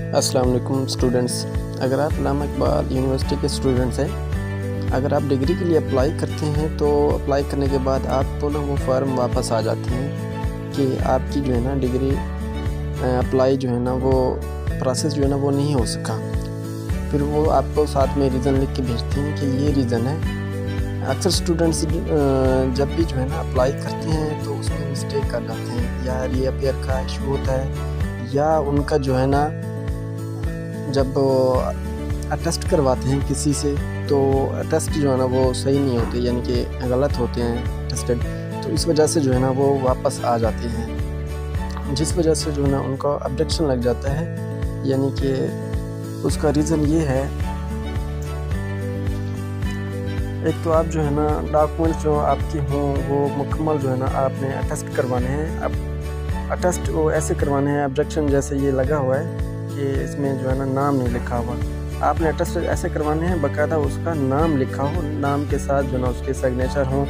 अस्सलाम वालेकुम स्टूडेंट्स। अगर आप अल्लामा इकबाल यूनिवर्सिटी के स्टूडेंट्स हैं, अगर आप डिग्री के लिए अप्लाई करते हैं तो अप्लाई करने के बाद आपको ना वो फॉर्म वापस आ जाते हैं कि आपकी जो है ना डिग्री अप्लाई जो है ना वो प्रोसेस जो है ना वो नहीं हो सका। फिर वो आपको साथ में रीज़न लिख के भेजते हैं कि ये रीज़न है। अक्सर स्टूडेंट्स जब भी जो है ना अप्लाई करते हैं तो उसमें मिस्टेक कर जाते हैं, या रीअपीयर का इशू होता है, या उनका जो है ना जब अटेस्ट करवाते हैं किसी से तो टेस्ट जो है ना वो सही नहीं होते, यानी कि गलत होते हैं टेस्टेड, तो इस वजह से जो है ना वो वापस आ जाते हैं, जिस वजह से जो है ना उनका ऑब्जेक्शन लग जाता है। यानी कि उसका रीज़न ये है, एक तो आप जो है ना डॉक्यूमेंट्स जो आपकी हों वो मुकम्मल जो है ना आपने अटेस्ट करवाने हैं। अब अटेस्ट वो ऐसे करवाने हैं, ऑब्जेक्शन जैसे ये लगा हुआ है कि इसमें जो है ना नाम नहीं लिखा हुआ, आपने अटेस्ट ऐसे करवाने हैं बाकायदा उसका नाम लिखा हो, नाम के साथ जो है ना उसके सिग्नेचर हों,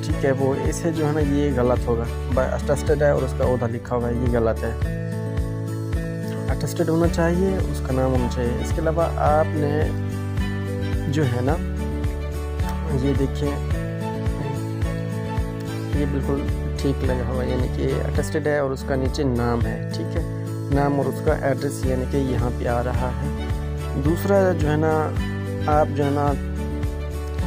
ठीक है। वो इसे जो है ना ये गलत होगा, अटेस्टेड है और उसका ओहदा लिखा हुआ है, ये गलत है। अटेस्टेड होना चाहिए, उसका नाम होना चाहिए। इसके अलावा आपने जो है ना ये देखिए, ये बिल्कुल ठीक लगा हुआ है, यानी कि अटेस्टेड है और उसका नीचे नाम है, ठीक है, नाम और उसका एड्रेस यानी कि यहाँ पे आ रहा है। दूसरा जो है ना आप जो है ना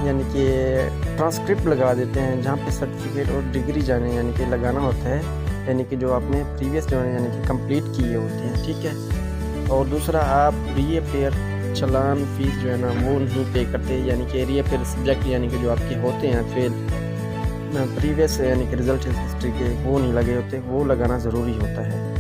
यानी कि ट्रांसक्रिप्ट लगा देते हैं जहाँ पे सर्टिफिकेट और डिग्री जाने यानी कि लगाना होता है, यानी कि जो आपने प्रीवियस जो है यानी कि कंप्लीट किए होते हैं, ठीक है। और दूसरा आप रीअपीयर चालान फीस जो है ना वो नहीं पे करते, यानी कि रीअपीयर सब्जेक्ट यानी कि जो आपके होते हैं फेल प्रीवियस यानी कि रिजल्ट हिस्ट्री के वो नहीं लगे होते, वो लगाना ज़रूरी होता है।